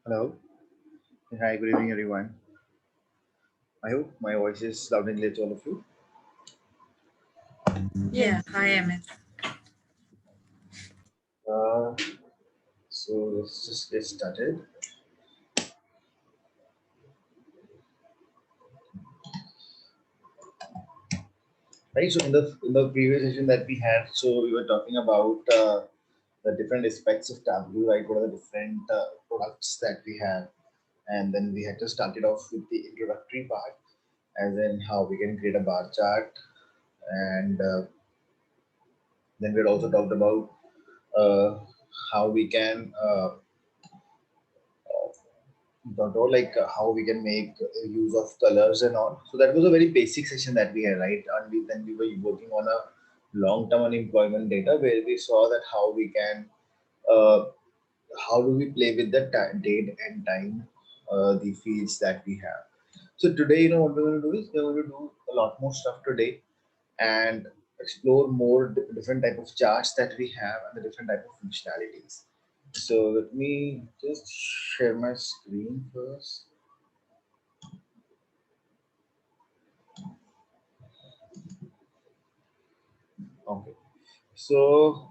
Hello. Hi, good evening, everyone. I hope my voice is loud and clear to all of you. Yeah, Yes. hi Amit. Uh, so let's just get started. Right. So in the previous session that we had, so we were talking about the different aspects of Tableau, right? What are the different products that we have, and then we had to start it off with the introductory part, as in how we can create a bar chart, and then we had also talked about uh, how we can don't know like how we can make use of colors and all. So that was a very basic session that we had, right? And then we were working on a long-term unemployment data where we saw that how we can, uh, how do we play with the date and time, the fields that we have. So today, what we're going to do is we're going to do a lot more stuff today and explore more different type of charts that we have and the different type of functionalities. So let me just share my screen first. Okay. So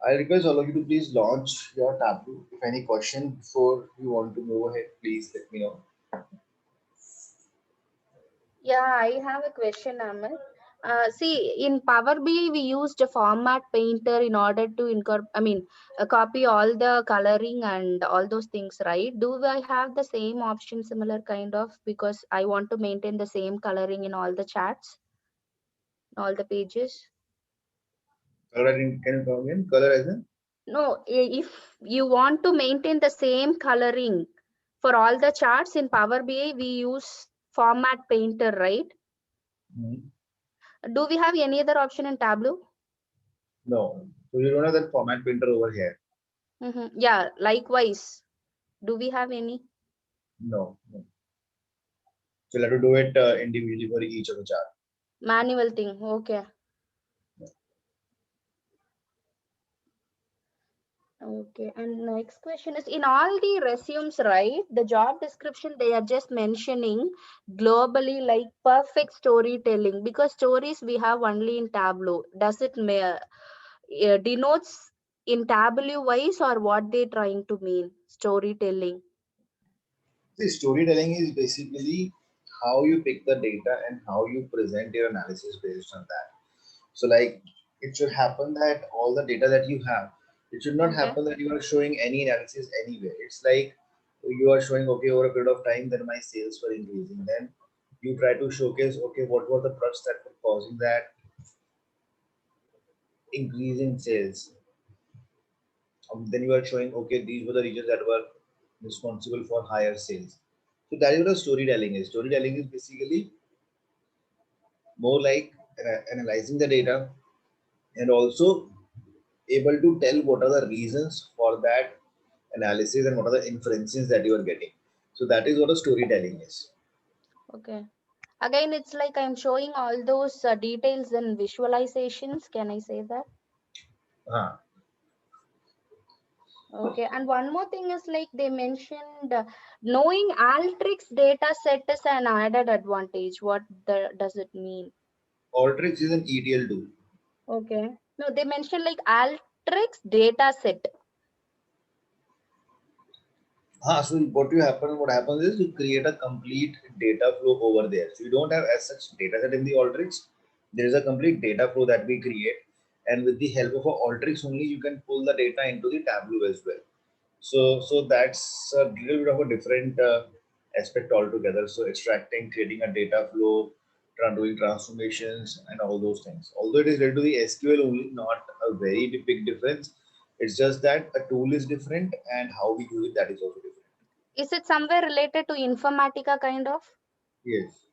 I request all of you to please launch your Tableau. If any question before you want to move ahead, please let me know. Yeah, I have a question, Amit. See, in Power BI, we used a format painter in order to copy all the coloring and all those things, right? Do I have the same option, similar kind of? Because I want to maintain the same coloring in all the charts, all the pages. Color, can you come again? Color as in? No, if you want to maintain the same coloring for all the charts in Power BI, we use format painter, right? Mhm. Do we have any other option in Tableau? No. So you don't have that format printer over here. Yeah, likewise. Do we have any No. No. So you'll have to do it individually for each of the chart. manual thing? Okay. Okay. And next question is in all the resumes, right? The job description they are just mentioning globally like perfect storytelling because stories we have only in Tableau. Does it denotes in Tableau wise or what they trying to mean? Storytelling. See, storytelling is basically how you pick the data and how you present your analysis based on that. So, like, it should happen that all the data that you have, it should not Okay. happen that you are showing any analysis anywhere. It's like you are showing, okay, over a period of time, then my sales were increasing. Then you try to showcase, okay, what were the products that were causing that increase in sales. Then you are showing, okay, these were the regions that were responsible for higher sales. So that is what a storytelling is. Storytelling is basically more like analyzing the data and also able to tell what are the reasons for that analysis and what are the inferences that you are getting. So that is what a storytelling is. Okay. Again, it's like I'm showing all those details and visualizations. Can I say that? Uh, Okay, and one more thing is like they mentioned knowing Alteryx data set is an added advantage. Does it mean? Alteryx is an ETL tool. Okay. No, they mentioned like Alteryx data set. So what happens is you create a complete data flow over there. So you don't have as such data set in the Alteryx. There is a complete data flow that we create, and with the help of a Alteryx only, you can pull the data into the Tableau as well. So that's a little bit of a different aspect altogether. So extracting, creating a data flow, doing transformations, and all those things. Although it is related to the SQL only, not a very big difference. It's just that a tool is different and how we use it that is also different. Is it somewhere related to Informatica kind of? Yes.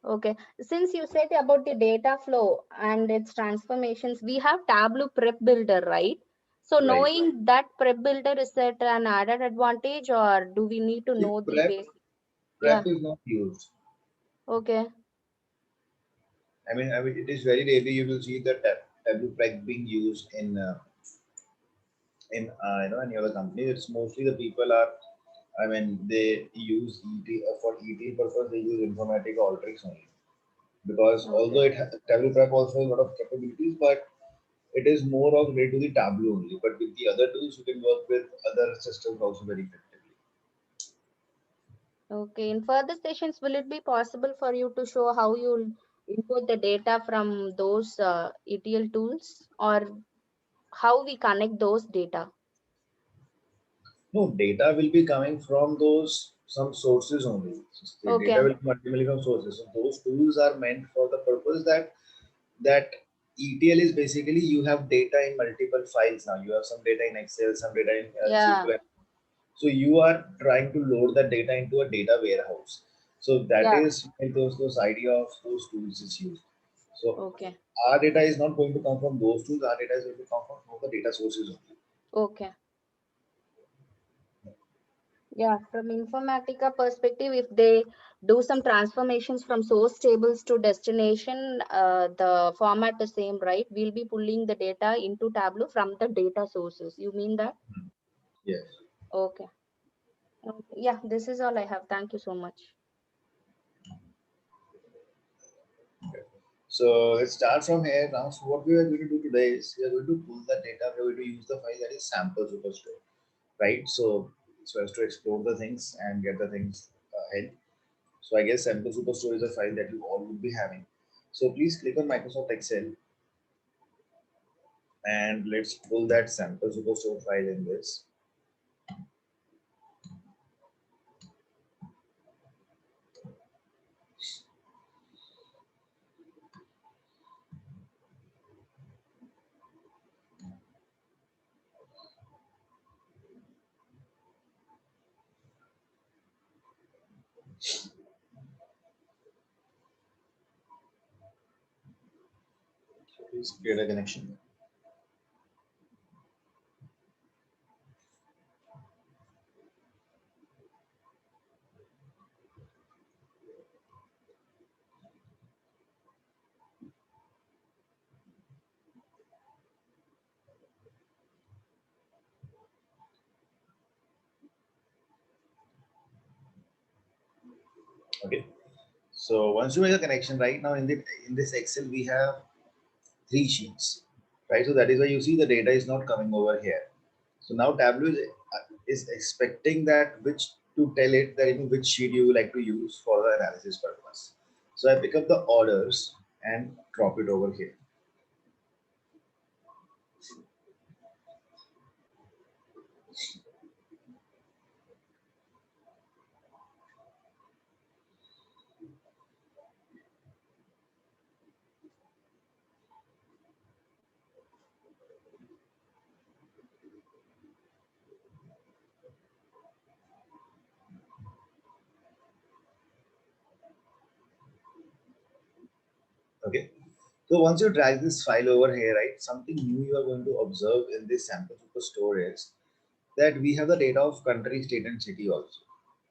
Okay. Since you said about the data flow and its transformations, we have Tableau Prep Builder, right? So Right. knowing that Prep Builder is that an added advantage or do we need to See, know the prep basic? prep Yeah. is not used. Okay. I mean, it is very rarely you will see the Tableau prep being used in any other company. It's mostly the people are I mean, they use for ETL purpose. They use Informatica Alteryx only because Okay. although Tableau Prep also has a lot of capabilities, but it is more of related to the Tableau only. But with the other tools, you can work with other systems also very effectively. Okay. In further sessions, will it be possible for you to show how you'll import the data from those ETL tools, or how we connect those data? No, data will be coming from those some sources only. So the data Okay. will be ultimately from sources. So those tools are meant for the purpose that ETL is basically you have data in multiple files now. You have some data in Excel, some data in Yeah. SQL. So you are trying to load the data into a data warehouse. So that Yeah. is when those idea of those tools is used. So Okay. our data is not going to come from those tools. Our data is going to come from the data sources only. Okay. Yeah, from Informatica perspective, if they do some transformations from source tables to destination, the format is same, right? We'll be pulling the data into Tableau from the data sources. You mean that? Yes. Okay. Okay. Yeah, this is all I have. Thank you so much. So let's start from here now. So what we are going to do today is we are going to pull the data. We are going to use the file that is sample superstore, right? So as to explore the things and get the things ahead. So I guess sample superstore is a file that you all would be having. So please click on Microsoft Excel and let's pull that sample superstore file in this. So please create a connection. Okay. So once you make a connection, right now in this Excel we have three sheets, right? So that is why you see the data is not coming over here. So now Tableau is expecting that which to tell it that which sheet you would like to use for the analysis purpose. So I pick up the orders and drop it over here. Okay. So once you drag this file over here, right, something new you are going to observe in this sample superstore is that we have the data of country, state, and city also.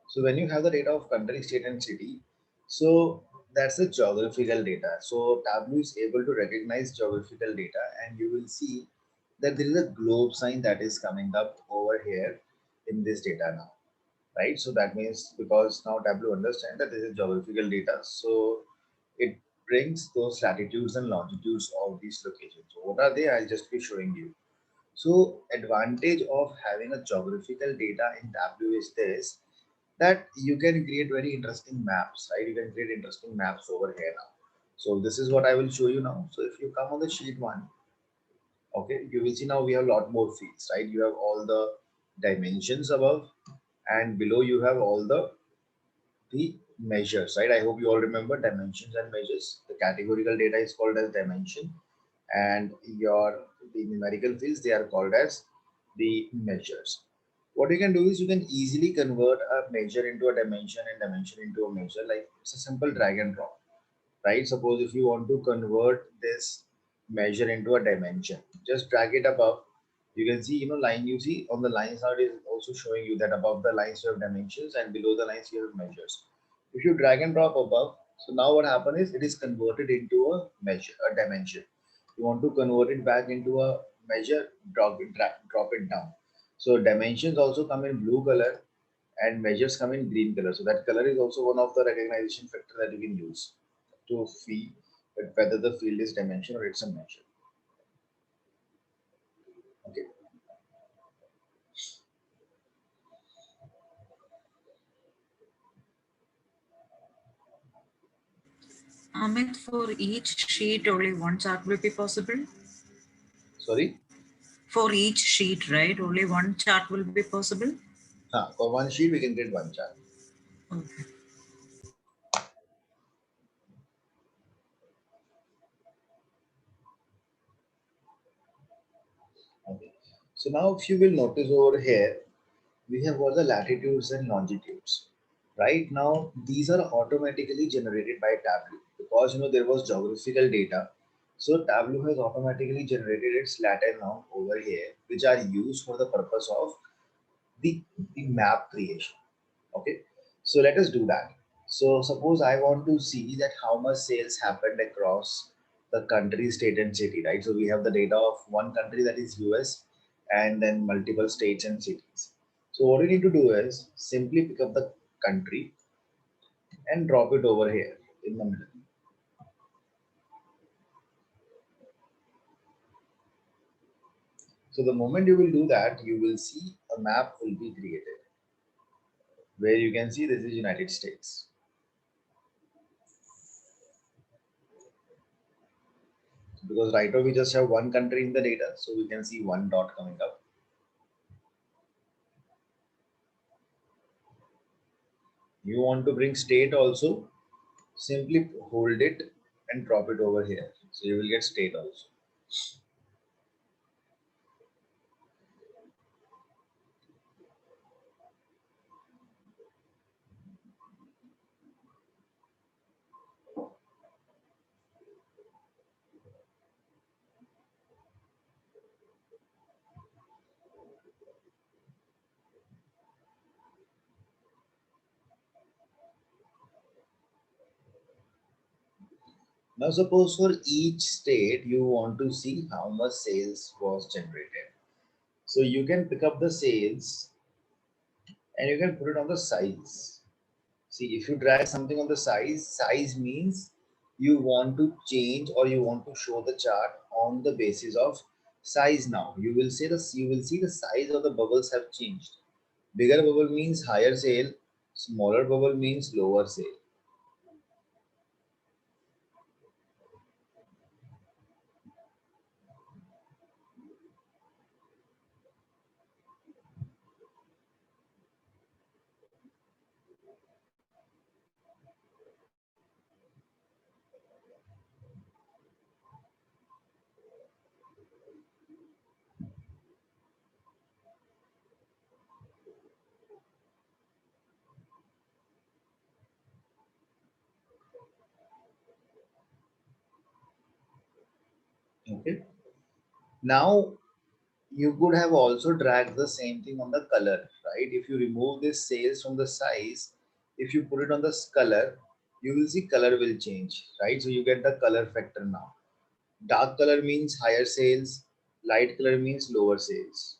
So when you have the data of country, state, and city, so that's the geographical data. So Tableau is able to recognize geographical data, and you will see that there is a globe sign that is coming up over here in this data now, right? So that means because now Tableau understand that this is geographical data, so it brings those latitudes and longitudes of these locations. So what are they? I'll just be showing you. So advantage of having a geographical data in Tableau is this, that you can create very interesting maps, right? You can create interesting maps over here now. So this is what I will show you now. So if you come on the sheet one, okay, you will see now we have a lot more fields, right? You have all the dimensions above, and below you have all the measures, right? I hope you all remember dimensions and measures. The categorical data is called as dimension, and your the numerical fields they are called as the measures. What you can do is you can easily convert a measure into a dimension and dimension into a measure. Like it's a simple drag and drop, right? Suppose if you want to convert this measure into a dimension, just drag it above. You can see, line you see on the lines now it is also showing you that above the lines you have dimensions and below the lines you have measures. If you drag and drop above, so now what happens is it is converted into a measure, a dimension. You want to convert it back into a measure, drop it down. So dimensions also come in blue color, and measures come in green color. So that color is also one of the recognition factor that you can use to see whether the field is dimension or it's a measure. Okay. Amit, for each sheet, only one chart will be possible? Sorry? For each sheet, right? Only one chart will be possible? For one sheet, we can get one chart. Okay. Okay. So now if you will notice over here, we have all the latitudes and longitudes. Right now, these are automatically generated by Tableau because there was geographical data. So Tableau has automatically generated its lat and long over here, which are used for the purpose of the map creation. Okay, so let us do that. So suppose I want to see that how much sales happened across the country, state, and city, right? So we have the data of one country, that is US, and then multiple states and cities. So what we need to do is simply pick up the country and drop it over here in the middle. So the moment you will do that, you will see a map will be created where you can see this is United States. Because right now we just have one country in the data, so we can see one dot coming up. You want to bring state also, simply hold it and drop it over here. So you will get state also. Now suppose for each state you want to see how much sales was generated. So you can pick up the sales and you can put it on the size. See, if you drag something on the size means you want to change or you want to show the chart on the basis of size. Now you will see the size of the bubbles have changed. Bigger bubble means higher sale, smaller bubble means lower sale. Okay. Now you could have also dragged the same thing on the color, right? If you remove this sales from the size, if you put it on the color, you will see color will change, right? So you get the color factor now. Dark color means higher sales, light color means lower sales.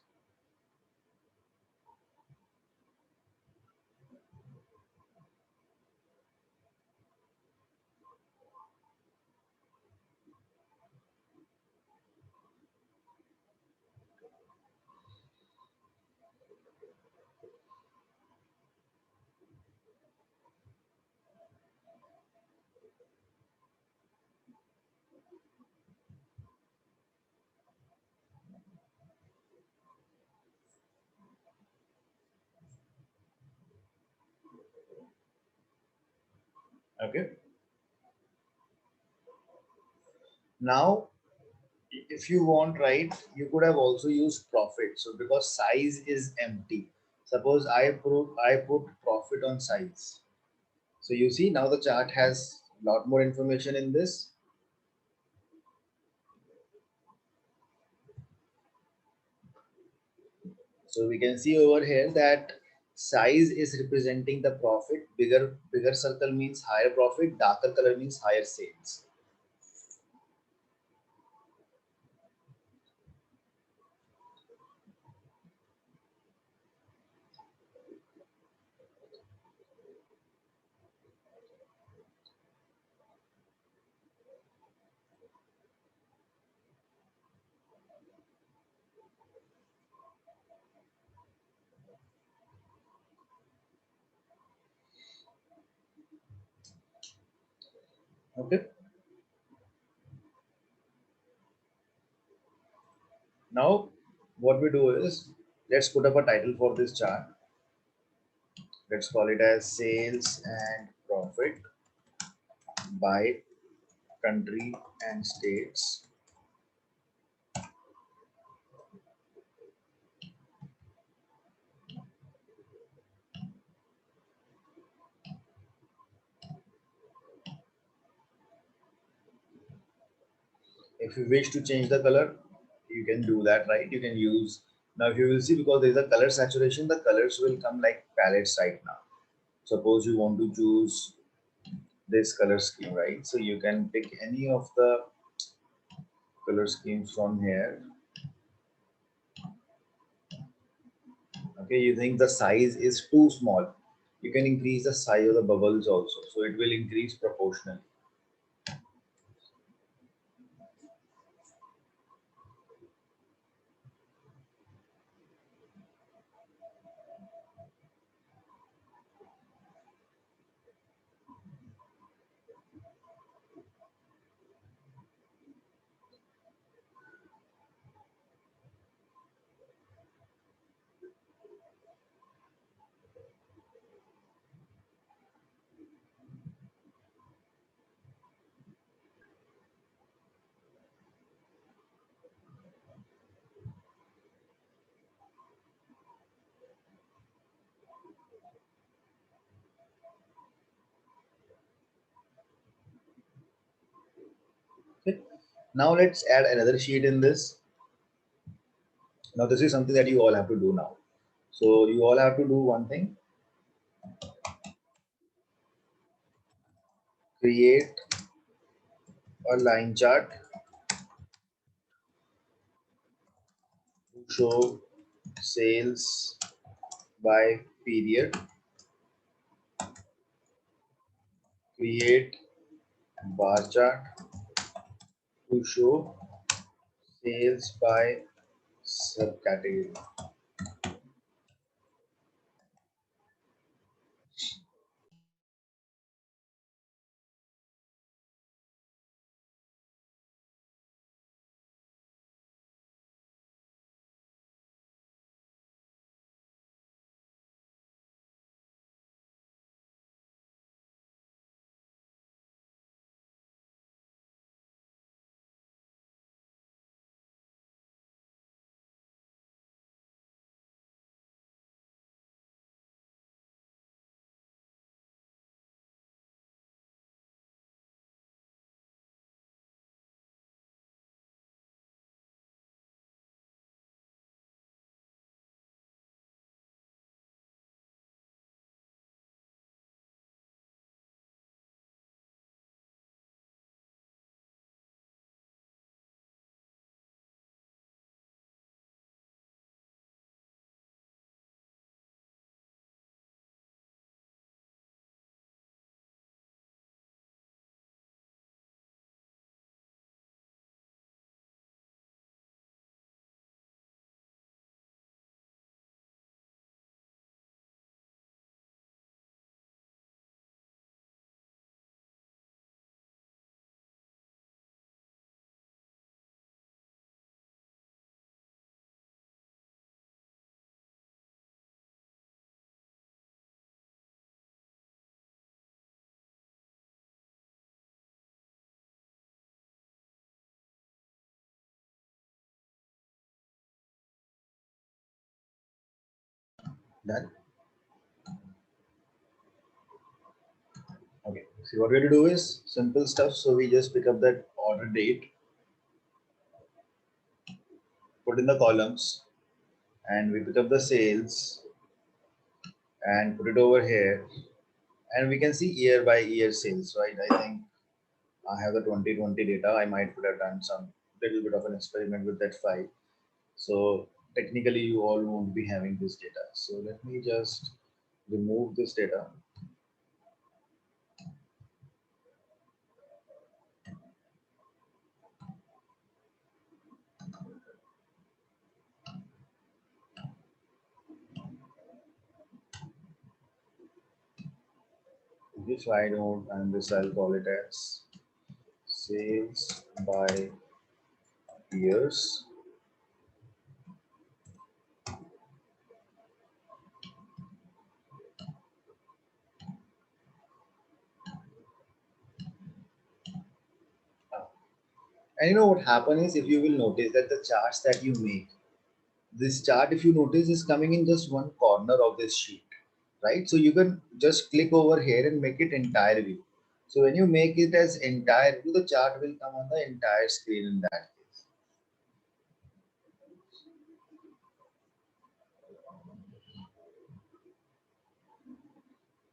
Okay. Now, if you want, right, you could have also used profit. So because size is empty, suppose I put profit on size. So you see now the chart has a lot more information in this. So we can see over here that size is representing the profit. Bigger circle means higher profit. Darker color means higher sales. Okay. Now what we do is let's put up a title for this chart. Let's call it as sales and profit by country and states. If you wish to change the color, you can do that, right? You can use, now if you will see, because there is a color saturation, the colors will come like palettes right now. Suppose you want to choose this color scheme, right? So you can pick any of the color schemes from here. Okay, you think the size is too small, you can increase the size of the bubbles also, so it will increase proportionally. Okay. Now let's add another sheet in this. Now this is something that you all have to do now. So you all have to do one thing, create a line chart to show sales by period, create bar chart to show sales by subcategory. Done. Okay. See what we have to do is simple stuff. So we just pick up that order date, put in the columns, and we pick up the sales and put it over here. And we can see year by year sales, right? I think I have the 2020 data. I might could have done some little bit of an experiment with that file. So technically you all won't be having this data. So let me just remove this data. This I don't, and this I'll call it as sales by years. And you know what happens is, if you will notice that the charts that you make, this chart, if you notice, is coming in just one corner of this sheet, right? So you can just click over here and make it entire view. So when you make it as entire view, the chart will come on the entire screen in that case.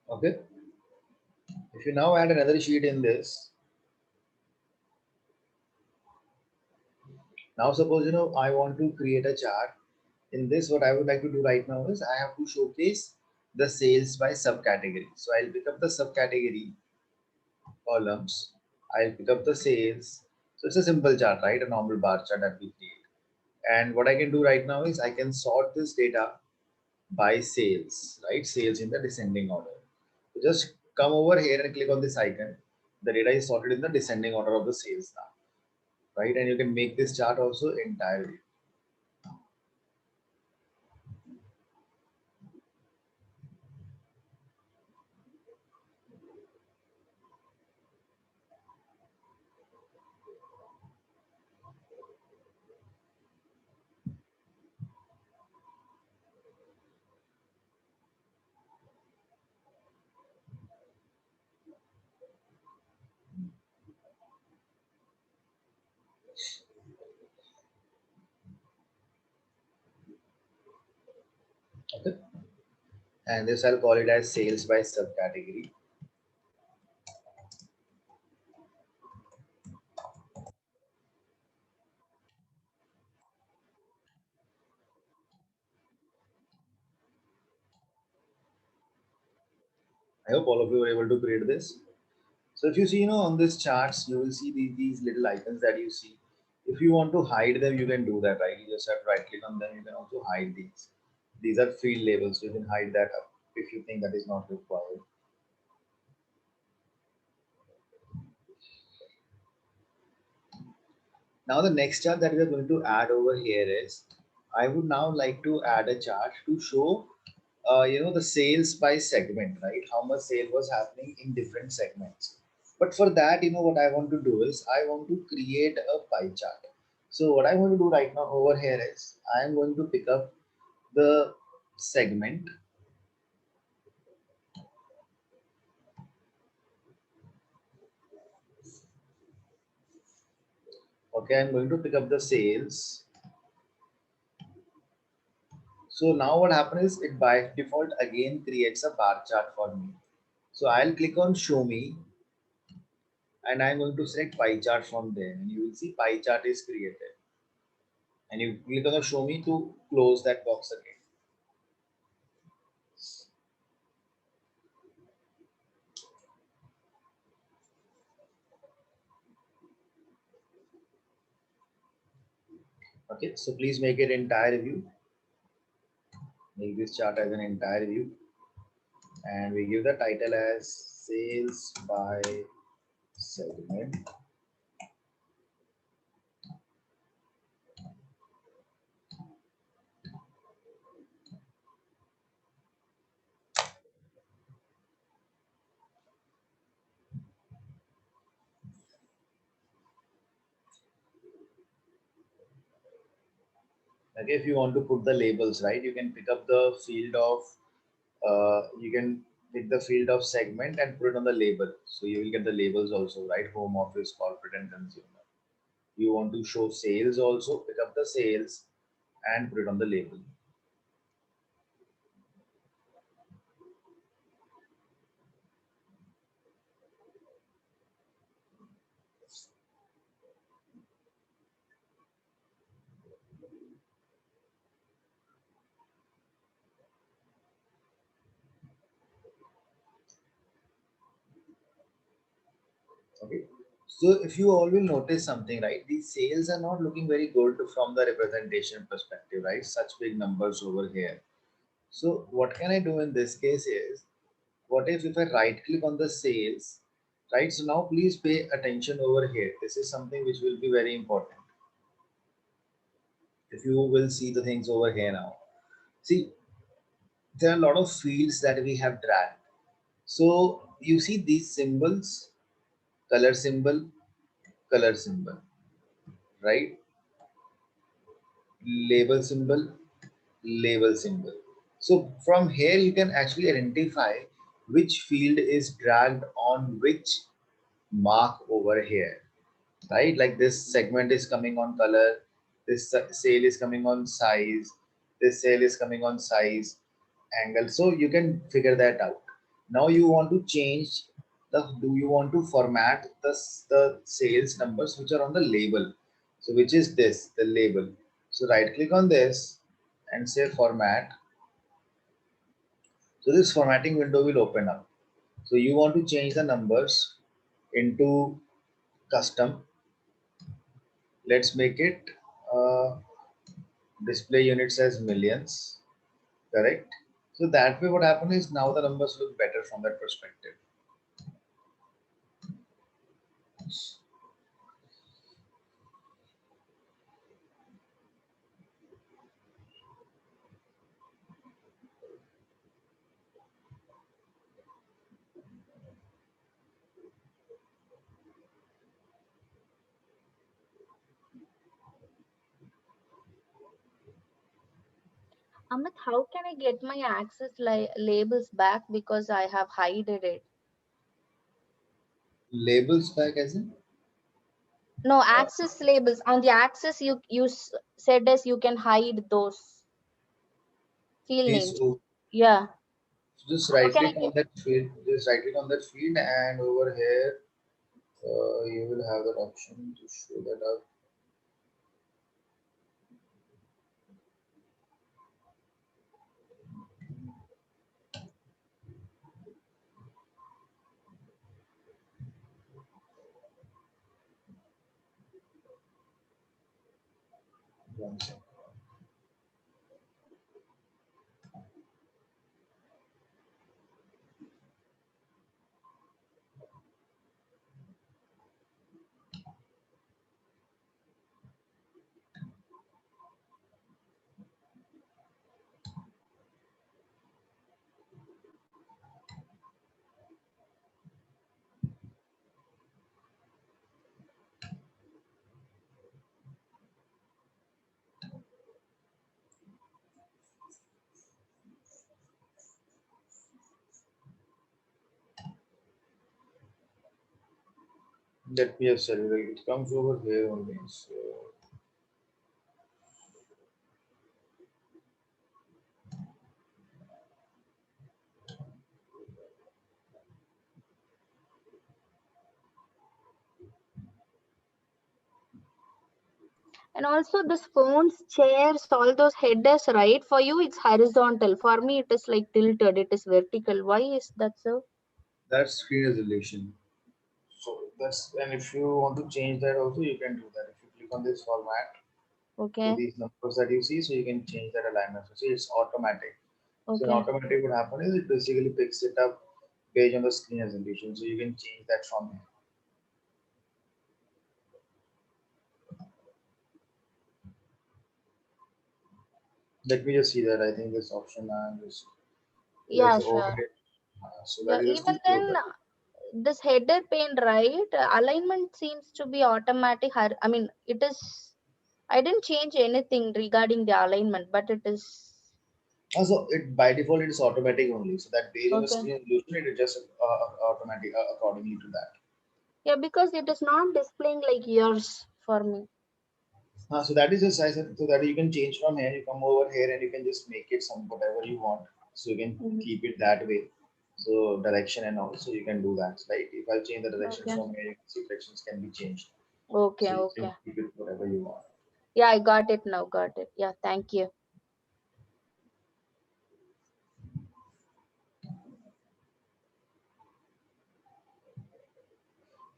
Okay. If you now add another sheet in this, now suppose, you know, I want to create a chart. In this, what I would like to do right now is I have to showcase the sales by subcategory. So I'll pick up the subcategory columns. I'll pick up the sales. So it's a simple chart, right? A normal bar chart that we create. And what I can do right now is I can sort this data by sales, right? Sales in the descending order. So just come over here and click on this icon. The data is sorted in the descending order of the sales now, right? And you can make this chart also entirely. Okay. And this I'll call it as sales by subcategory. I hope all of you were able to create this. So if you see, you know, on this charts, you will see these little icons that you see. If you want to hide them, you can do that, right? You just have to right click on them. You can also hide these. These are field labels. So you can hide that up if you think that is not required. Now the next chart that we are going to add over here is, I would now like to add a chart to show, you know, the sales by segment, right? How much sale was happening in different segments. But for that, you know, what I want to do is I want to create a pie chart. So what I want to do right now over here is I am going to pick up the segment. Okay, I'm going to pick up the sales. So now what happens is it by default again creates a bar chart for me. So I'll click on show me and I'm going to select pie chart from there, and you will see pie chart is created. And you click on the show me to close that box again. Okay, so please make it entire view. Make this chart as an entire view. And we give the title as sales by segment. Okay, if you want to put the labels, right, you can pick up the field of, you can pick the field of segment and put it on the label. So you will get the labels also, right? Home, office, corporate, and consumer. You want to show sales also, pick up the sales and put it on the label. Okay. So if you all will notice something, right? These sales are not looking very good from the representation perspective, right? Such big numbers over here. So what can I do in this case is, what if I right click on the sales right? So now please pay attention over here. This is something which will be very important. If you will see the things over here now, see, there are a lot of fields that we have dragged. So you see these symbols, color symbol, color symbol, right? Label symbol, label symbol. So from here you can actually identify which field is dragged on which mark over here, right? Like this segment is coming on color, this sale is coming on size, this sale is coming on size, angle. So you can figure that out. Now you want to change do you want to format the sales numbers which are on the label? So which is this, the label. So right click on this and say format. So this formatting window will open up. So you want to change the numbers into custom. Let's make it display units as millions, correct? So that way what happened is now the numbers look better from that perspective. Amit, how can I get my access labels back because I have hidden it? Labels back as in No, uh, access labels. On the access, you said as you can hide those field these names. Yeah. just How right can I click get? on that field, just right click on that field, and over here you will have that option to show that up. One second. Let me just tell you, like, it comes over here only. So And also this phones, chairs, all those headers, right? For you, it's horizontal. For me, it is like tilted. It is vertical. Why is that so? that's screen resolution. So that's, and if you want to change that also, you can do that. If you click on this format, so Okay. these numbers that you see, so you can change that alignment. So see, it's automatic. So in Okay. automatic, what happen is it basically picks it up based on the screen resolution. So you can change that from here. Let me just see that. I think this option and this, Yeah, there's sure. overhead. So Yeah, that is even still close. then, this header pane, right? Alignment seems to be automatic. I mean, it is. I didn't change anything regarding the alignment, but it is So it by default it is automatic only. So that based on the okay. screen resolution, it adjusts automatic accordingly to that. Yeah, because it is not displaying like yours for me. So that is just I said. So that you can change from here. You come over here and you can just make it some whatever you want. So you can Mhm. keep it that way. So direction and also you can do that. Right? If I change the direction Okay. from here, you can see directions can be changed. Okay. So you can Okay. keep it whatever you want. Yeah, I got it now. Got it. Yeah, thank you.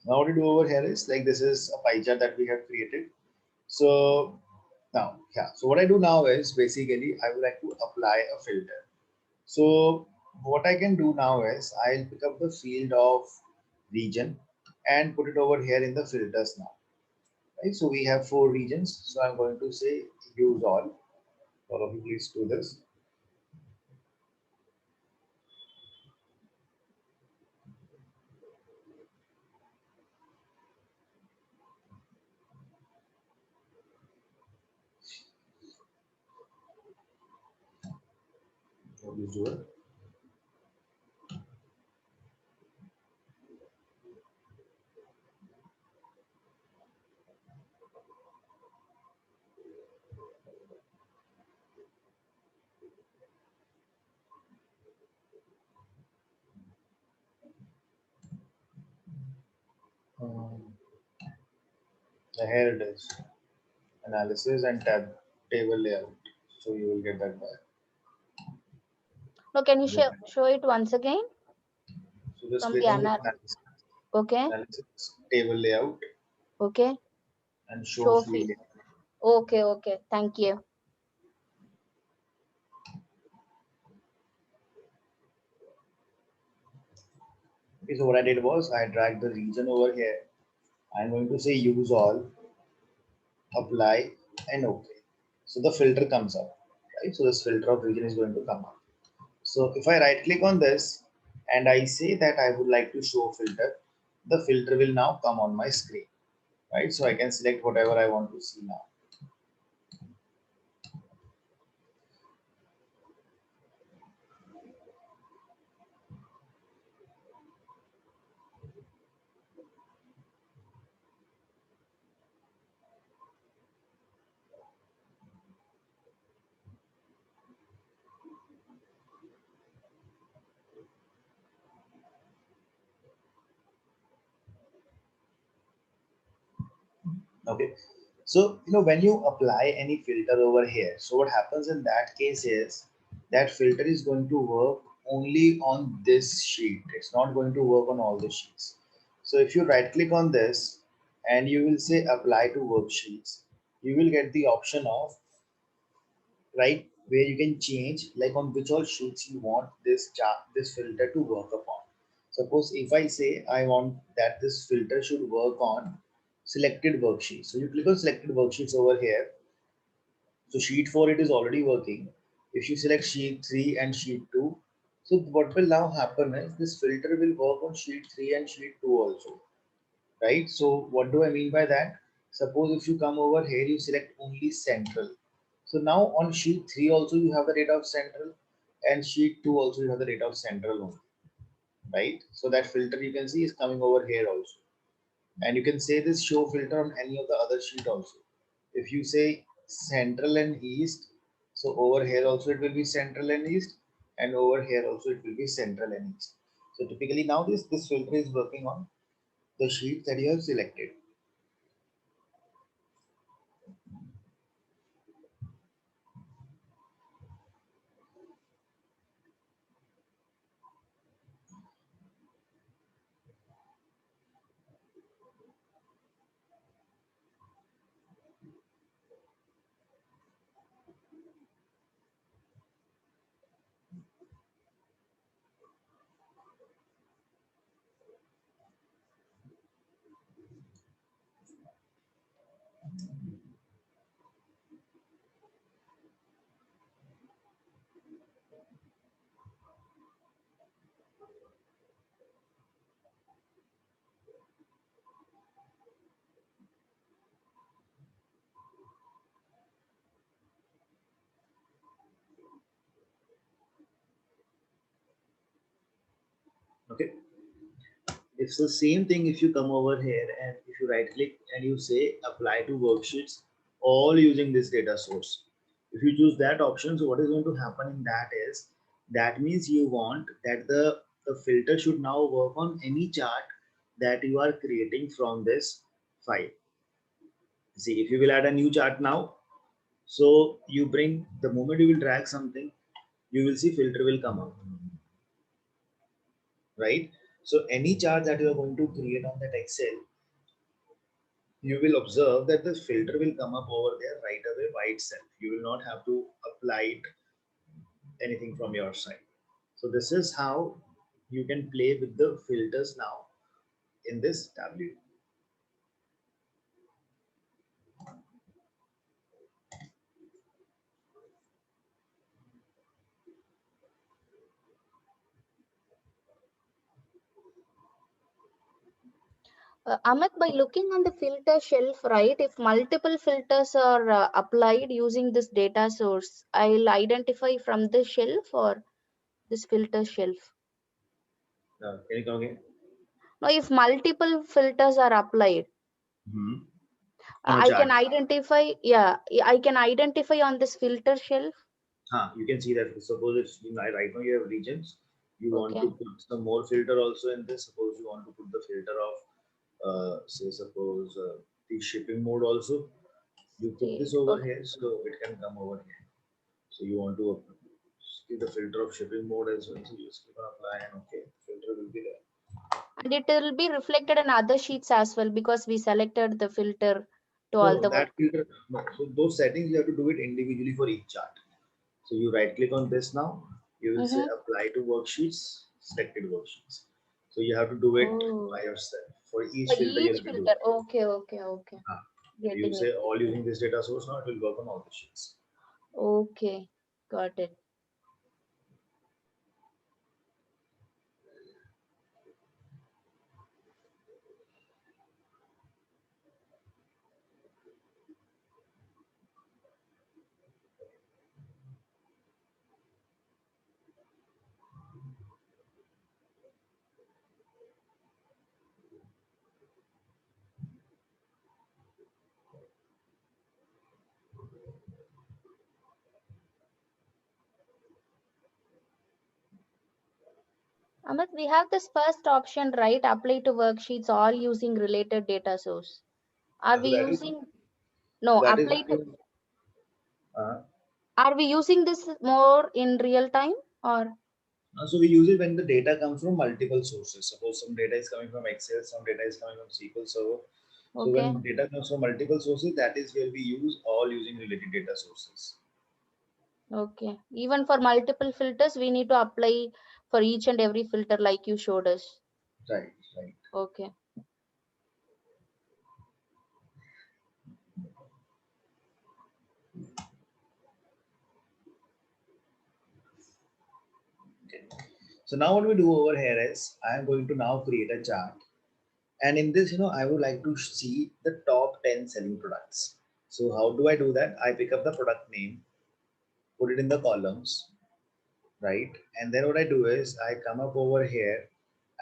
Now what to do over here is like this is a pie chart that we have created. So now, yeah. So what I do now is basically I would like to apply a filter. So what I can do now is I'll pick up the field of region and put it over here in the filters now. Right? So we have 4 regions. So I'm going to say use all. All of you please do this. Please do it. Um, Here it is. Analysis and table layout. So you will get that back. No, can you show it once again So just from click the on the anal? Okay, analysis, table layout, okay. and show Show field field. layout. Okay, okay. Thank you. Okay, so what I did was I dragged the region over here. I'm going to say use all, apply, and OK. So the filter comes up, right? So this filter of region is going to come up. So if I right click on this and I say that I would like to show filter, the filter will now come on my screen, right? So I can select whatever I want to see now. Okay. So, when you apply any filter over here, so what happens in that case is that filter is going to work only on this sheet. It's not going to work on all the sheets. So if you right click on this and you will say apply to worksheets, you will get the option of, right, where you can change like on which all sheets you want this filter to work upon. Suppose if I say I want that this filter should work on selected worksheets, so you click on selected worksheets over here. So sheet 4 it is already working. If you select sheet 3 and sheet 2, so what will now happen is this filter will work on sheet 3 and sheet 2 also, right? So what do I mean by that? Suppose if you come over here, you select only central. So now on sheet 3 also you have the data of central, and sheet 2 also you have the data of central only, right? So that filter you can see is coming over here also. And you can say this show filter on any of the other sheet also. If you say central and east, so over here also it will be central and east, and over here also it will be central and east. So typically now this filter is working on the sheet that you have selected. Okay. It's the same thing if you come over here and if you right click and you say apply to worksheets, all using this data source. If you choose that option, so what is going to happen in that is that means you want that the filter should now work on any chart that you are creating from this file. See, if you will add a new chart now, so you bring the moment you will drag something, you will see filter will come up, right? So any chart that you are going to create on that Excel, you will observe that the filter will come up over there right away by itself. You will not have to apply it anything from your side. So this is how you can play with the filters now in this tableau. Amit, by looking on the filter shelf, right, if multiple filters are applied using this data source, I'll identify from this shelf or this filter shelf. Can you come again? Now, if multiple filters are applied, On a I can chart. identify, yeah, I can identify on this filter shelf. You can see that. Suppose it's right now you have regions. You want Okay. to put some more filter also in this. Suppose you want to put the filter of, say, suppose the shipping mode also. You put this over Okay. here, so it can come over here. So you want to give the filter of shipping mode as well. So you just click on apply and okay, filter will be there. And it will be reflected in other sheets as well because we selected the filter to all No, the that work. filter. No, so those settings you have to do it individually for each chart. So you right click on this now. You will say apply to worksheets, selected worksheets. So you have to do it Oh, by yourself. For each for filter, you each have to do filter. it. Okay, okay, okay. You Getting it. say all using this data source now, it will work on all the sheets. Okay, got it. Amit, we have this first option, right? Apply to worksheets all using related data source. Are So we that is using, no, that is apply to, uh, are we using this more in real time or? so we use it when the data comes from multiple sources. Suppose some data is coming from Excel, some data is coming from SQL Server. So Okay, when data comes from multiple sources, that is where we use all using related data sources. okay. Even for multiple filters, we need to apply for each and every filter like you showed us. Right, right. Okay. Okay. So now what we do over here is I am going to now create a chart. And in this, I would like to see the top 10 selling products. So how do I do that? I pick up the product name, put it in the columns, right? And then what I do is I come up over here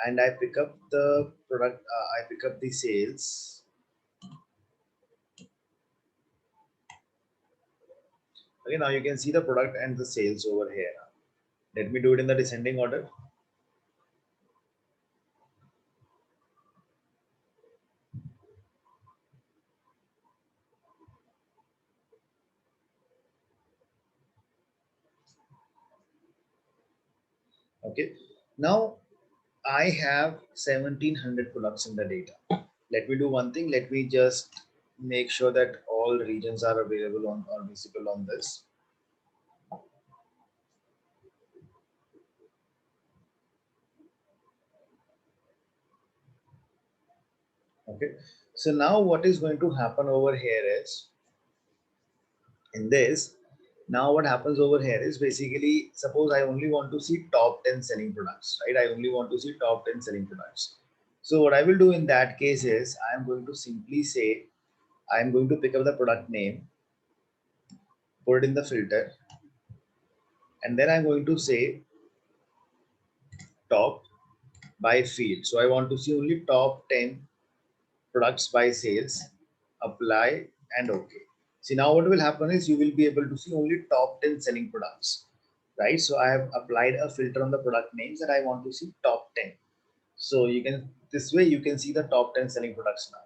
and I pick up the product, I pick up the sales. Okay, now you can see the product and the sales over here. Let me do it in the descending order. Okay, now I have 1700 products in the data. Let me do one thing. Let me just make sure that all regions are available on or visible on this. Okay. So now what is going to happen over here is in this. Now what happens over here is basically suppose I only want to see top 10 selling products, right? I only want to see top 10 selling products. So what I will do in that case is I am going to simply say I am going to pick up the product name, put it in the filter, and then I'm going to say top by field. So I want to see only top 10 products by sales, apply and okay. See now what will happen is you will be able to see only top 10 selling products, right? So I have applied a filter on the product names that I want to see top 10. So you can, this way you can see the top 10 selling products now.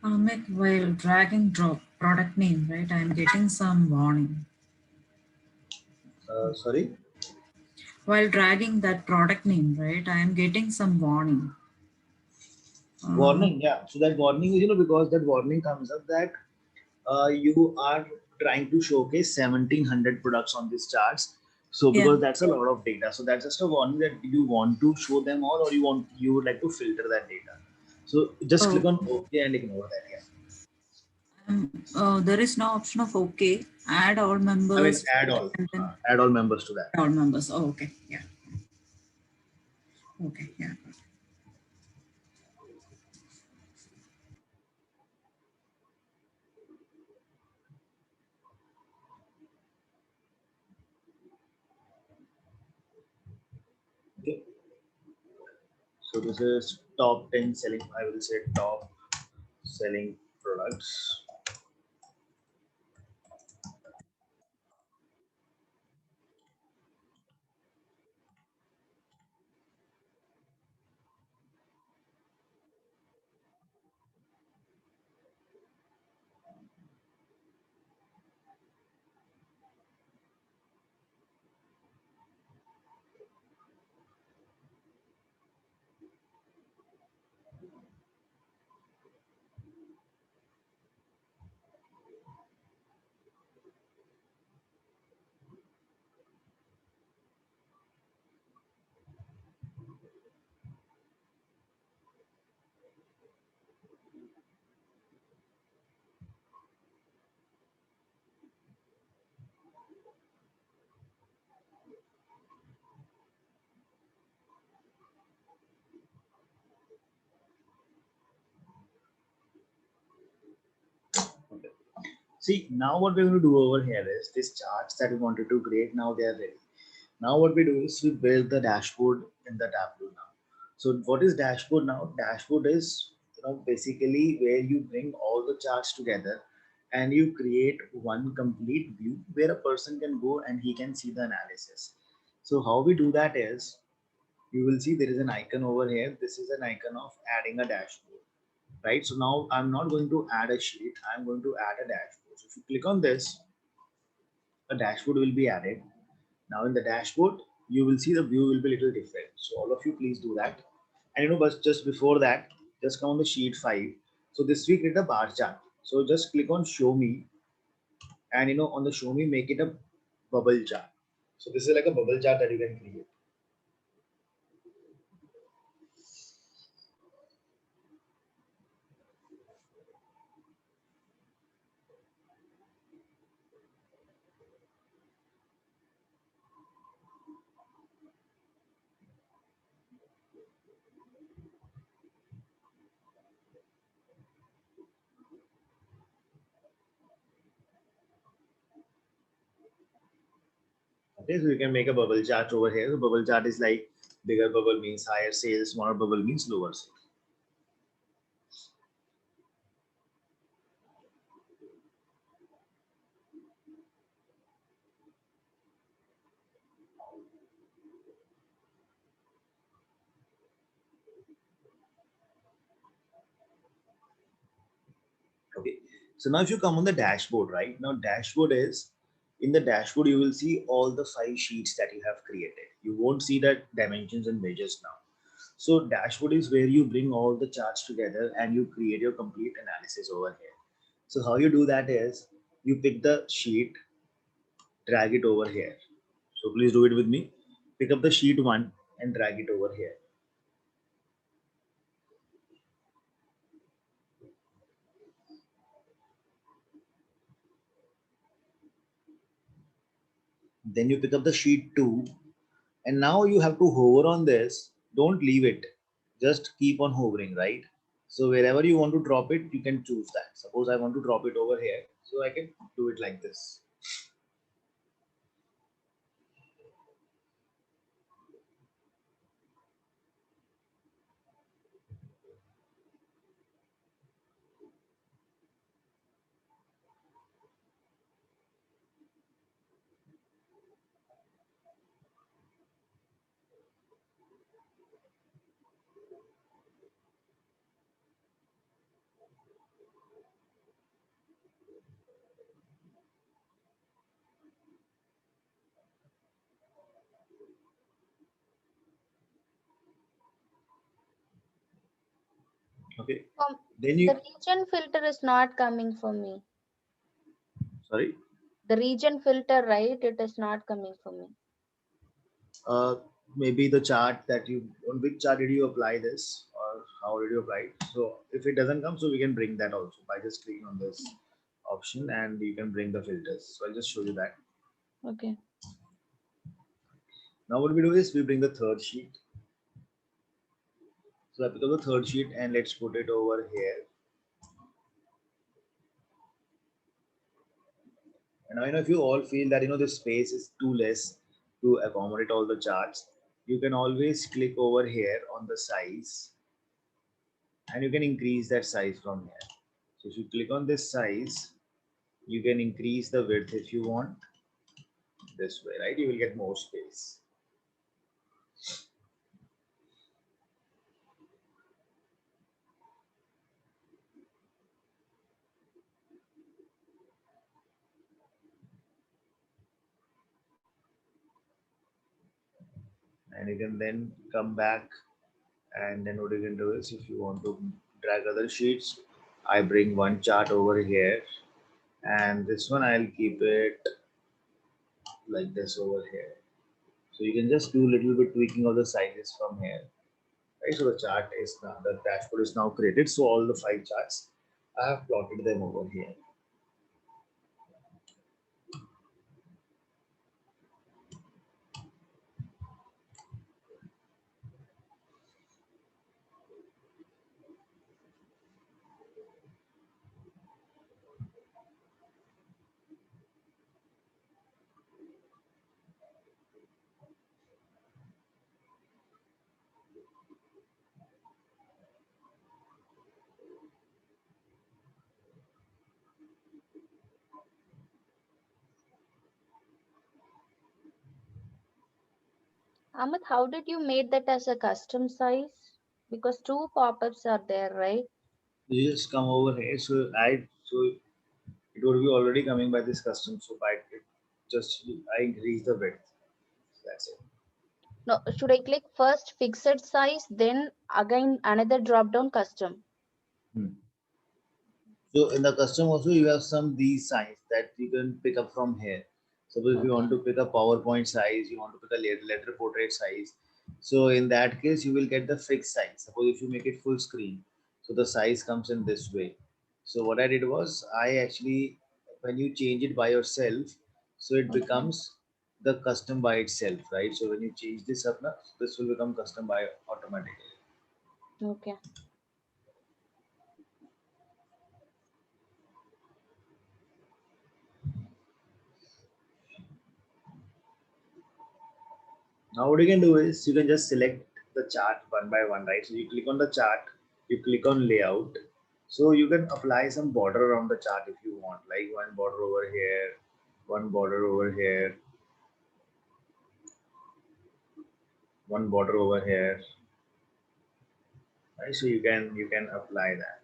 Amit, while dragging drop product name, right, I'm getting some warning. Sorry? While dragging that product name, right, I am getting some warning. Warning, yeah. So that warning is, because that warning comes up that you are trying to showcase 1700 products on these charts. So Yeah. because that's a lot of data, so that's just a warning that you want to show them all, or you would like to filter that data. So just click on OK and ignore that. Yeah. There is no option of OK. Add all I mean, members. And then add all members to that. all members. Oh, okay. Yeah. Okay. Yeah. Okay. So this is top 10 selling. I will say top selling products. Okay. See, now what we're going to do over here is these charts that we wanted to create, now they are ready. Now what we do is we build the dashboard in the Tableau now. So what is dashboard now? Dashboard is basically where you bring all the charts together and you create one complete view where a person can go and he can see the analysis. So how we do that is you will see there is an icon over here. This is an icon of adding a dashboard, right? So now I'm not going to add a sheet. I'm going to add a dashboard. So if you click on this, a dashboard will be added. Now in the dashboard, you will see the view will be a little different. So all of you please do that. And but just before that, just come on the sheet 5. So this we create a bar chart. So just click on show me, and on the show me, make it a bubble chart. So this is like a bubble chart that you can create. Okay, so you can make a bubble chart over here. The bubble chart is like bigger bubble means higher sales, smaller bubble means lower sales. Okay, so now if you come on the dashboard, right now dashboard is in the dashboard you will see all the 5 sheets that you have created. You won't see the dimensions and measures now. So dashboard is where you bring all the charts together and you create your complete analysis over here. So how you do that is you pick the sheet, drag it over here. So please do it with me. Pick up the sheet 1 and drag it over here. Then you pick up the sheet 2, and now you have to hover on this. Don't leave it, just keep on hovering, right? So wherever you want to drop it, you can choose that. Suppose I want to drop it over here, so I can do it like this. Okay, then The you region filter is not coming for me. Sorry. The region filter, right? It is not coming for me. Maybe the chart that you, on which chart did you apply this, or how did you apply it? So if it doesn't come, so we can bring that also by just clicking on this option, and you can bring the filters. So I'll just show you that. Okay. Now what we do is we bring the third sheet. So I pick up the third sheet and let's put it over here. And now, if you all feel that the space is too less to accommodate all the charts, you can always click over here on the size, and you can increase that size from here. So if you click on this size, you can increase the width if you want, this way, right? You will get more space. And you can then come back, and then what you can do is, if you want to drag other sheets, I bring one chart over here, and this one I'll keep it like this over here. So you can just do a little bit tweaking of the sizes from here. Right, so the chart is now, the dashboard is now created. So all the 5 charts, I have plotted them over here. Amit, how did you made that as a custom size? Because two pop-ups are there, right? You just come over here. So it would be already coming by this custom. So by it, just I increase the width. That's it. No, should I click first fixed size, then again another drop down custom? Hmm. So in the custom also you have some these size that you can pick up from here. Suppose if you want Okay. to pick a PowerPoint size, you want to pick a letter portrait size. So in that case, you will get the fixed size. Suppose if you make it full screen, so the size comes in this way. So what I did was I actually, when you change it by yourself, so it Okay. becomes the custom by itself, right? So when you change this up now, this will become custom by automatically. Okay. Now what you can do is you can just select the chart one by one, right? So you click on the chart, you click on layout. So you can apply some border around the chart if you want, like one border over here, one border over here, one border over here, right? So you can apply that.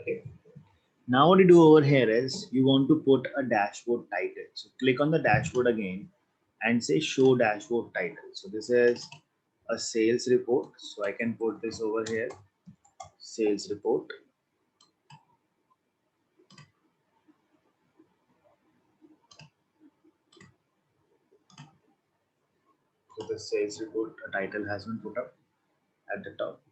Okay. Now what you do over here is you want to put a dashboard title. So click on the dashboard again and say show dashboard title. So this is a sales report. So I can put this over here, sales report. So the sales report title has been put up at the top.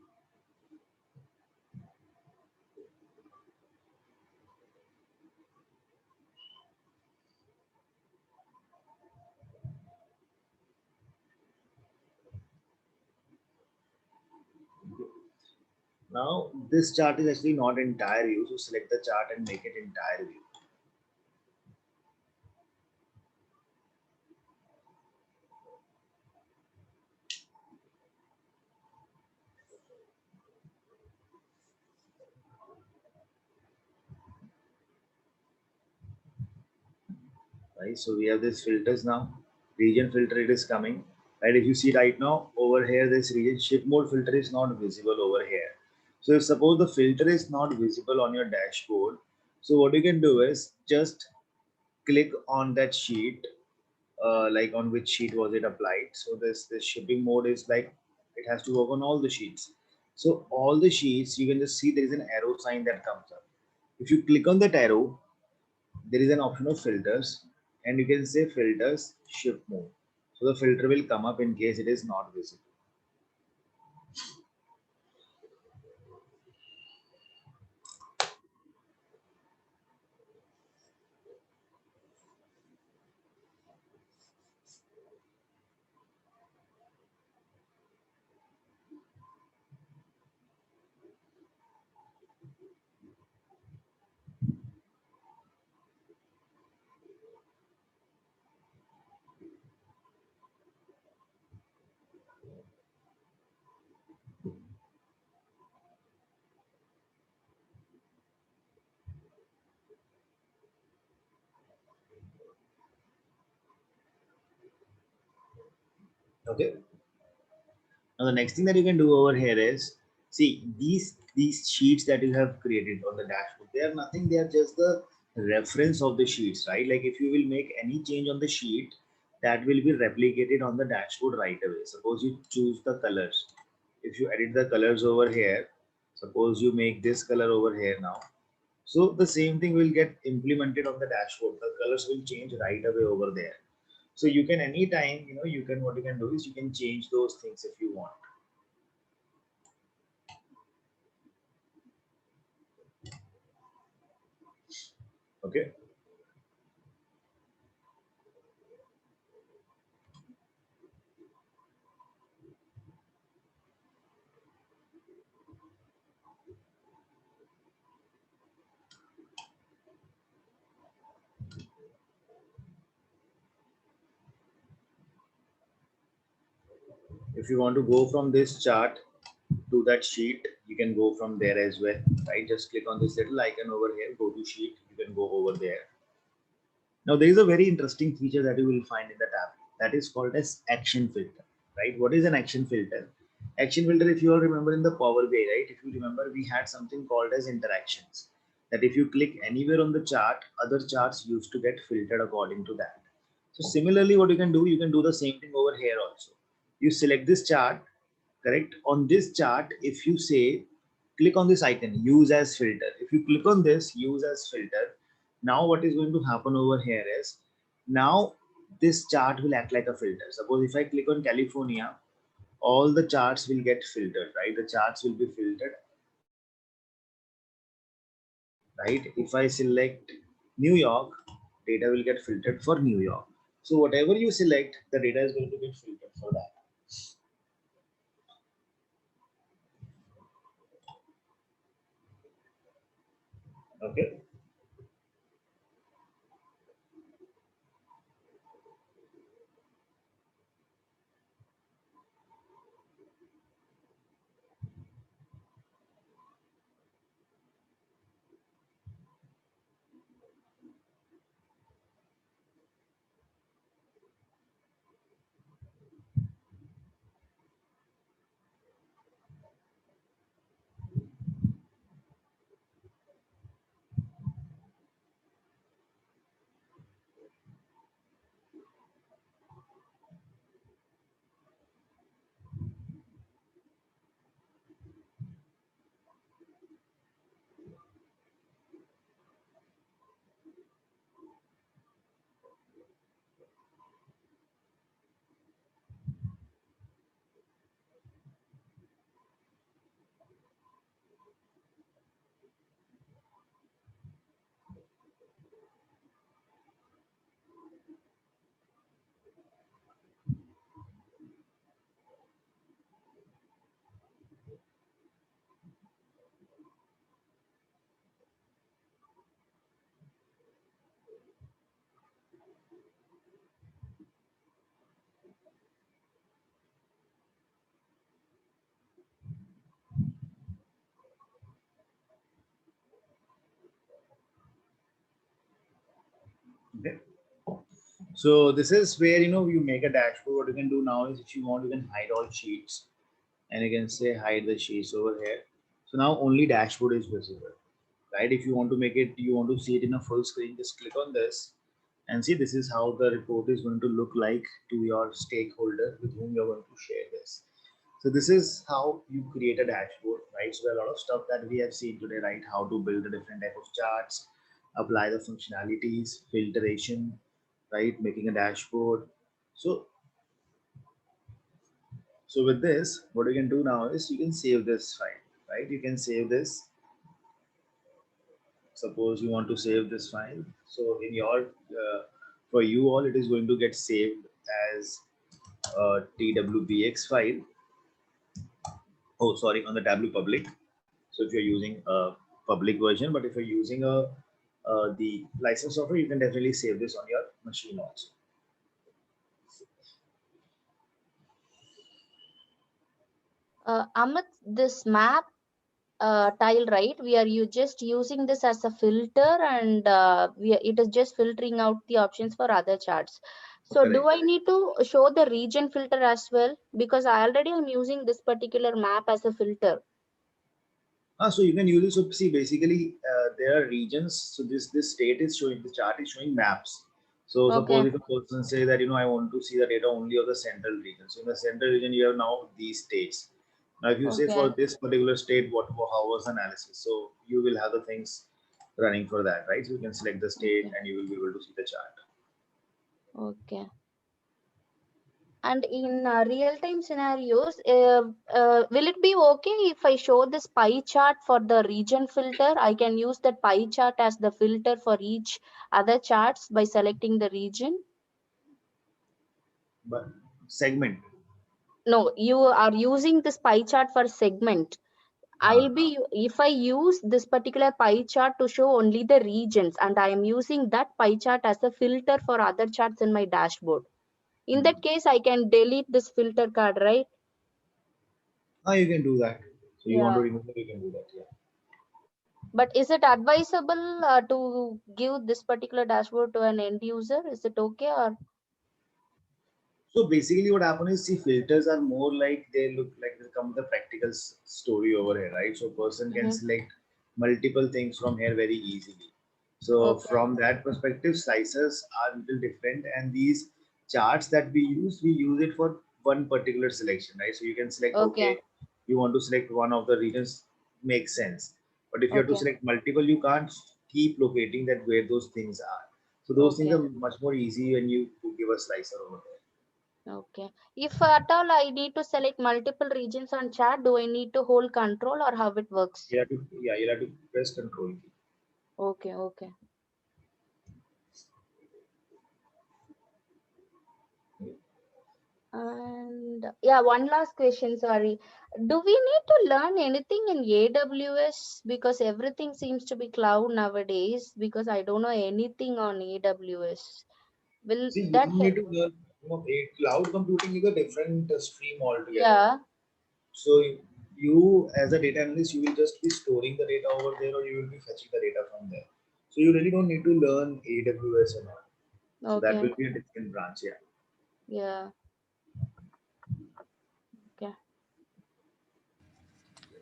Now this chart is actually not entire view. So select the chart and make it entire view. right? So we have this filters now. Region filter, it is coming, right? If you see right now over here, this region ship mode filter is not visible over here. So if suppose the filter is not visible on your dashboard, so what you can do is just click on that sheet, like on which sheet was it applied. So this shipping mode is like it has to work on all the sheets. So all the sheets, you can just see there is an arrow sign that comes up. If you click on that arrow, there is an option of filters, and you can say filters shift mode. So the filter will come up in case it is not visible. Okay. Now the next thing that you can do over here is see these sheets that you have created on the dashboard. They are nothing. They are just the reference of the sheets, right? Like if you will make any change on the sheet, that will be replicated on the dashboard right away. Suppose you choose the colors. If you edit the colors over here, suppose you make this color over here now. So the same thing will get implemented on the dashboard. The colors will change right away over there. So you can anytime, you can what you can do is you can change those things if you want. Okay. If you want to go from this chart to that sheet, you can go from there as well, right? Just click on this little icon over here, go to sheet, you can go over there. Now there is a very interesting feature that you will find in the tab that is called as action filter, right? What is an action filter? Action filter, if you all remember in the Power BI, right? If you remember, we had something called as interactions. That if you click anywhere on the chart, other charts used to get filtered according to that. So similarly, what you can do the same thing over here also. You select this chart, correct? On this chart, if you say, click on this icon, use as filter. If you click on this, use as filter, now what is going to happen over here is, now this chart will act like a filter. Suppose if I click on California, all the charts will get filtered, right? The charts will be filtered, right? If I select New York, data will get filtered for New York. So whatever you select, the data is going to get filtered for that. Okay. Okay. So this is where, you know, you make a dashboard. What you can do now is if you want, you can hide all sheets and you can say hide the sheets over here. So now only dashboard is visible, right? If you want to make it, you want to see it in a full screen, just click on this and see this is how the report is going to look like to your stakeholder with whom you're going to share this. So this is how you create a dashboard, right? So there are a lot of stuff that we have seen today, right? How to build a different type of charts, apply the functionalities, filtration, right? Making a dashboard. So, so with this, what you can do now is you can save this file, right? You can save this. Suppose you want to save this file. So in your, for you all, it is going to get saved as a TWBX file. Oh, sorry, on the Tableau public. So if you're using a public version, but if you're using the license software, you can definitely save this on your machine also. Amit, this map tile, right? We are just using this as a filter, and it is just filtering out the options for other charts. So do Correct. I need to show the region filter as well? Because I already am using this particular map as a filter. So you can use it. So see, basically, there are regions. So this state is showing, the chart is showing maps. So Okay. suppose if a person say that, you know, I want to see the data only of the central region. So in the central region, you have now these states. Now, if you say for Okay. this particular state, how was the analysis? So you will have the things running for that, right? So you can select the state Okay. and you will be able to see the chart. Okay. And in real-time scenarios, will it be okay if I show this pie chart for the region filter? I can use that pie chart as the filter for each other charts by selecting the region. But segment. No, you are using this pie chart for segment. If I use this particular pie chart to show only the regions, and I am using that pie chart as a filter for other charts in my dashboard. In that case, I can delete this filter card, right? You can do that. So you want to Yeah. remove it, you can do that. Yeah. But is it advisable to give this particular dashboard to an end user? Is it okay, or? So basically, what happens is, see, filters are more like they look like they come with a practical story over here, right? So a person can Mhm. select multiple things from here very easily. So Okay. from that perspective, slicers are a little different, and these charts that we use it for one particular selection, right? So you can select, Okay. okay, you want to select one of the regions, makes sense. But if you have to Okay. select multiple, you can't keep locating that where those things are. So those things Okay. are much more easy when you give a slicer over there. Okay. If at all I need to select multiple regions on chart, do I need to hold control, or how it works? You have to, yeah, you have to press control key. Okay. Okay. And yeah, one last question, sorry. Do we need to learn anything in AWS? Because everything seems to be cloud nowadays, because I don't know anything on AWS. Will See, you that don't help? need to learn, you know, a cloud computing is a different stream altogether. Yeah. So you, as a data analyst, you will just be storing the data over there, or you will be fetching the data from there. So you really don't need to learn AWS and all. So that Okay. will be a different branch, yeah. Yeah. Okay.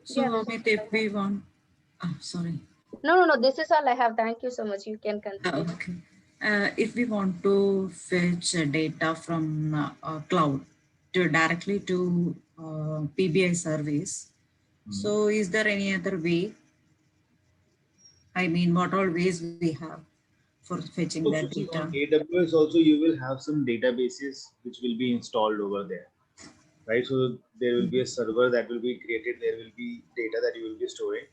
So Yeah, this is Amit, all if I have. we want, sorry. No. This is all I have. Thank you so much. You can continue. Okay. If we want to fetch data from cloud to directly to PBI service, Mhm. so is there any other way? I mean, what all ways we have for fetching that Also, see, data? on AWS also you will have some databases which will be installed over there, right? So there will be a server that will be created. There will be data that you will be storing.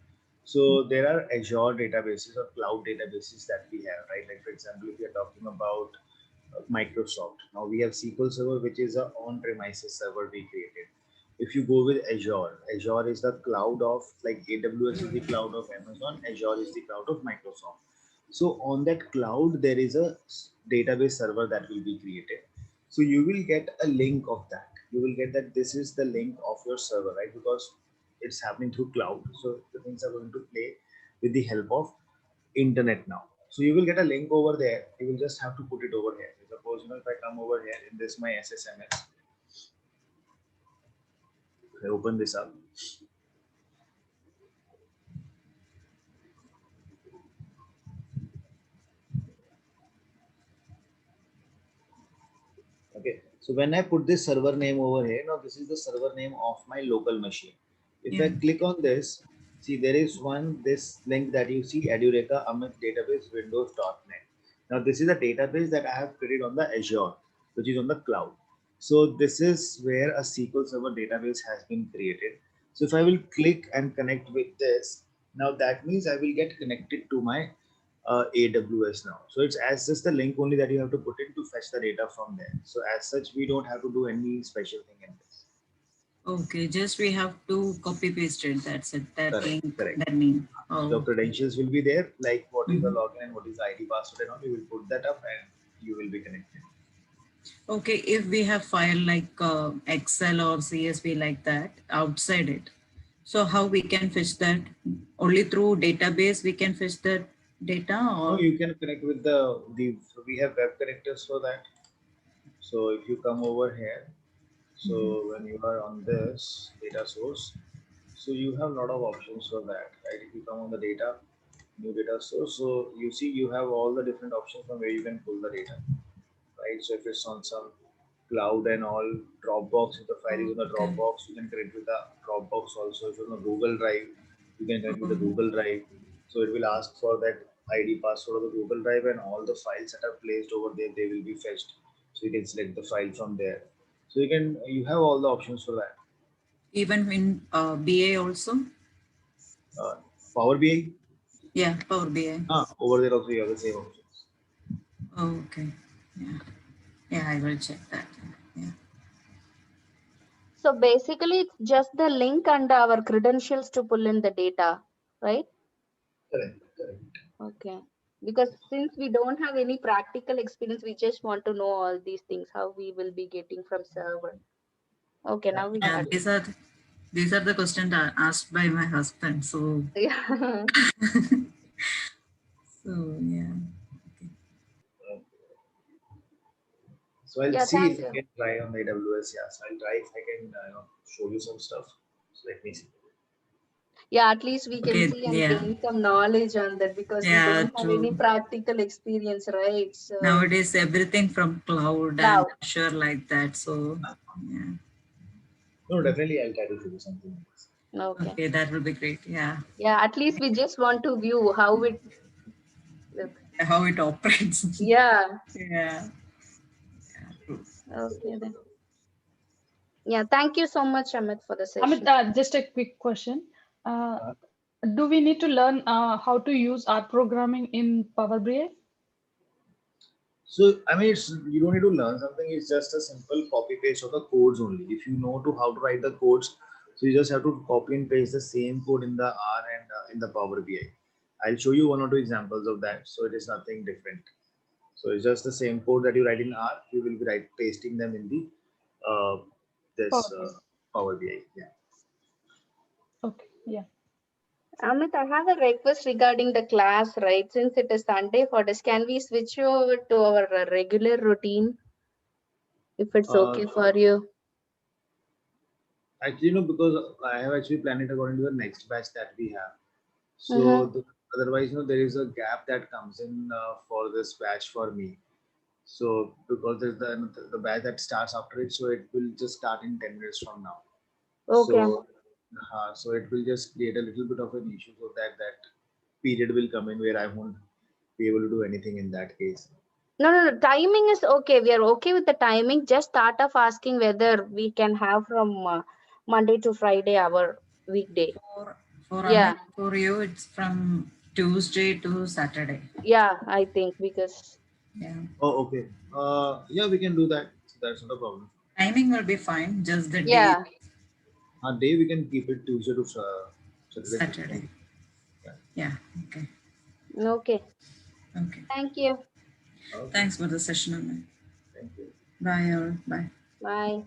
So there are Azure databases or cloud databases that we have, right? Like for example, if you're talking about Microsoft, now we have SQL Server, which is a on-premises server we created. If you go with Azure, Azure is the cloud of, like AWS is the cloud of Amazon, Azure is the cloud of Microsoft. So on that cloud, there is a database server that will be created. So you will get a link of that. You will get that this is the link of your server, right? Because it's happening through cloud. So the things are going to play with the help of internet now. So you will get a link over there. You will just have to put it over here. Suppose if I come over here in this my SSMS, I open this up. Okay, so when I put this server name over here, now this is the server name of my local machine. If I click on this, see there is this link that you see, Edureka Amit database windows.net. Now this is a database that I have created on the Azure, which is on the cloud. So this is where a SQL Server database has been created. So if I will click and connect with this, now that means I will get connected to my AWS now. So it's as just the link only that you have to put in to fetch the data from there. So as such, we don't have to do any special thing in this. Okay, just we have to copy paste it. That's it. That Correct, link, correct. that name. Oh. The credentials will be there, like what is the login and what is the ID password and all. You will put that up and you will be connected. Okay, if we have file like Excel or CSV like that outside it, so how we can fetch that? Only through database we can fetch that data, or No, you can connect with we have web connectors for that. So if you come over here, so when you are on this data source, so you have a lot of options for that, right? If you come on the data, new data source, so you see you have all the different options from where you can pull the data, right? So if it's on some cloud and all, Dropbox, if the file is on the Dropbox, you can connect with the Dropbox also. If it's on the Google Drive, you can connect with the Google Drive. So it will ask for that ID password of the Google Drive, and all the files that are placed over there, they will be fetched. So you can select the file from there. So you have all the options for that. even in BA also? Power BI? Yeah, Power BI. Over there also you have the same options. Oh, okay. Yeah. Yeah, I will check that. Yeah. So basically, it's just the link and our credentials to pull in the data, right? Correct, correct. Okay. Because since we don't have any practical experience, we just want to know all these things, how we will be getting from server. Okay, now we Yeah, got it. these are the questions asked by my husband. So, Yeah. so yeah. So I'll Yeah, see if thank I you. can try on the AWS. Yeah, so I'll try if I can show you some stuff. So let me see. Yeah, at least we can Okay. see and Yeah. gain some knowledge on that because we Yeah. don't have any True. practical experience, right? So Nowadays, everything from cloud and now, Azure like that. So, yeah. No, definitely I'll try to show you something like this. okay. Okay, that will be great. Yeah. Yeah, at least we just want to view how it looks. How it operates. Yeah. Yeah. True. Okay then. Yeah, thank you so much, Amit, for the session. Amit, just a quick question. Do we need to learn how to use R programming in Power BI? So I mean, you don't need to learn something. It's just a simple copy paste of the codes only. If you know to how to write the codes, so you just have to copy and paste the same code in the R and in the Power BI. I'll show you one or two examples of that. So it is nothing different. So it's just the same code that you write in R. You will be pasting them in the this Power BI. Yeah. Okay, yeah. Amit, I have a request regarding the class, right? Since it is Sunday for us, can we switch over to our regular routine? If it's okay for you. Actually, no, because I have actually planned it according to the next batch that we have. So otherwise, there is a gap that comes in for this batch for me. So because there's the batch that starts after it, so it will just start in 10 minutes from now. Okay. So it will just create a little bit of an issue so that period will come in where I won't be able to do anything in that case. No. Timing is okay. We are okay with the timing. Just start off asking whether we can have from Monday to Friday our weekday. For you, it's from Tuesday to Saturday. Yeah, I think because. Yeah. Oh, okay. Yeah, we can do that. So that's not a problem. Timing will be fine. Just the day. Day we can keep it Tuesday to Saturday. Yeah. Okay. Okay. Okay. Thank you. Thanks for the session. Thank you. Bye. All. Bye. Bye.